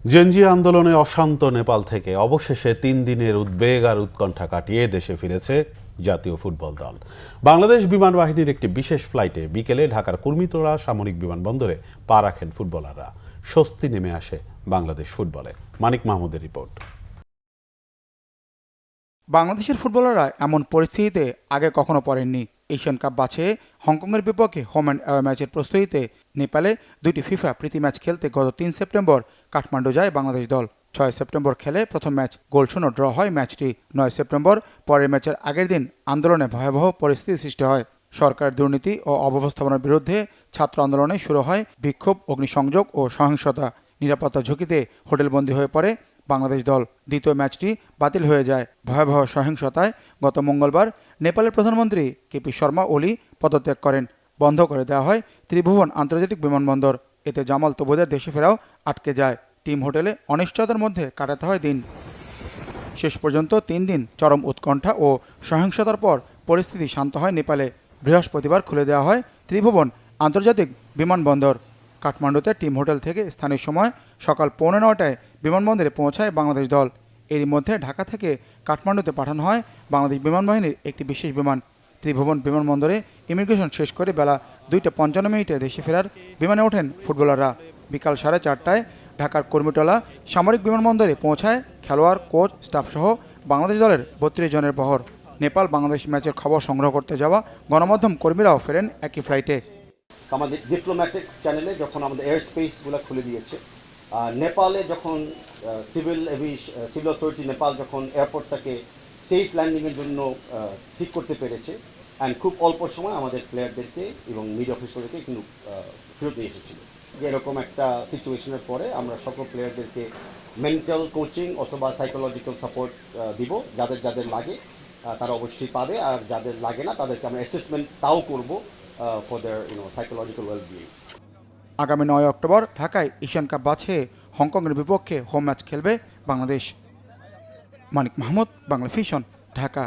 Gen Z আন্দোলনে অশান্ত নেপাল থেকে অবশেষে ৩ দিনের উদ্বেগ আর উৎকণ্ঠা কাটিয়ে দেশে ফিরেছে জাতীয় ফুটবল দল। বাংলাদেশ বিমান বাহিনীর একটি বিশেষ ফ্লাইটে বিকেলে ঢাকার কুর্মিটোলা সামরিক বিমানবন্দরে পা রাখেন ফুটবলাররা। স্বস্তি নেমে আসে বাংলাদেশ ফুটবলে। মানিক মাহমুদের রিপোর্ট। বাংলাদেশের ফুটবলাররা এমন পরিস্থিতিতে আগে কখনো পড়েননি। এশিয়ান কাপ বাছাইয়ে হংকংয়ের বিপক্ষে হোম অ্যান্ড অ্যাওয়ে ম্যাচের প্রস্তুতিতে নেপালে দুইটি ফিফা প্রীতি ম্যাচ খেলতে গত ৩ সেপ্টেম্বর কাঠমান্ডু যায় বাংলাদেশ দল। ৬ সেপ্টেম্বর খেলে প্রথম ম্যাচ গোলশূন্য ড্র হয় ম্যাচটি। ৯ সেপ্টেম্বর পরের ম্যাচের আগের দিন আন্দোলনে ভয়াবহ পরিস্থিতি সৃষ্টি হয়। সরকারের দুর্নীতি ও অব্যবস্থাপনার বিরুদ্ধে ছাত্র আন্দোলনে শুরু হয় বিক্ষোভ, অগ্নিসংযোগ ও সহিংসতা। নিরাপত্তা ঝুঁকিতে হোটেলবন্দী হয়ে পড়ে বাংলাদেশ দল। দ্বিতীয় ম্যাচটি বাতিল হয়ে যায় ভয়াবহ সহিংসতায়। গত মঙ্গলবার নেপালের প্রধানমন্ত্রী কেপি শর্মা ওলি পদত্যাগ করেন। বন্ধ করে দেওয়া হয় ত্রিভুবন আন্তর্জাতিক বিমানবন্দর। এতে জামাল তবুদের দেশে ফেরাও আটকে যায়। টিম হোটেলে অনিশ্চয়তার মধ্যে কাটাতে হয় দিন। শেষ পর্যন্ত ৩ দিন চরম উৎকণ্ঠা ও সহিংসতার পর পরিস্থিতি শান্ত হয় নেপালে। বৃহস্পতিবার খুলে দেওয়া হয় ত্রিভুবন আন্তর্জাতিক বিমানবন্দর। কাঠমান্ডুতে টিম হোটেল থেকে স্থানীয় সময় সকাল 9:15টায় বিমানবন্দরে পৌঁছায় বাংলাদেশ দল। এরই মধ্যে ঢাকা থেকে কাঠমান্ডুতে পাঠানো হয় বাংলাদেশ বিমান বাহিনীর একটি বিশেষ বিমান। ত্রিভুবন বিমানবন্দরে ইমিগ্রেশন শেষ করে বেলা 2:55 দেশে ফেরার বিমানে ওঠেন ফুটবলাররা। বিকাল 4:30টায় ঢাকার কুর্মিটোলা সামরিক বিমানবন্দরে পৌঁছায় খেলোয়াড়, কোচ, স্টাফসহ বাংলাদেশ দলের 32 জনের বহর। নেপাল বাংলাদেশ ম্যাচের খবর সংগ্রহ করতে যাওয়া গণমাধ্যম কর্মীরাও ফেরেন একই ফ্লাইটে। আমাদের ডিপ্লোম্যাটিক চ্যানেলে যখন আমাদের এয়ার স্পেসগুলো খুলে দিয়েছে, নেপালে যখন সিভিল অথরিটি নেপাল যখন এয়ারপোর্টটাকে সেফ ল্যান্ডিংয়ের জন্য ঠিক করতে পেরেছে, অ্যান্ড খুব অল্প সময় আমাদের প্লেয়ারদেরকে এবং মিডিয়া অফিসারদেরকে কিন্তু ফেরত দিয়ে এসেছিল। যে এরকম একটা সিচুয়েশনের পরে আমরা সকল প্লেয়ারদেরকে মেন্টাল কোচিং অথবা সাইকোলজিক্যাল সাপোর্ট দিব। যাদের যাদের লাগে তারা অবশ্যই পাবে, আর যাদের লাগে না তাদেরকে আমরা অ্যাসেসমেন্ট তাও করবো for their psychological well-being. আগামী 9 অক্টোবর ঢাকায় এশিয়ান কাপ বাছাইয়ে হংকংয়ের বিপক্ষে হোম ম্যাচ খেলবে বাংলাদেশ। মানিক মাহমুদ, বাংলা ভিশন, ঢাকা।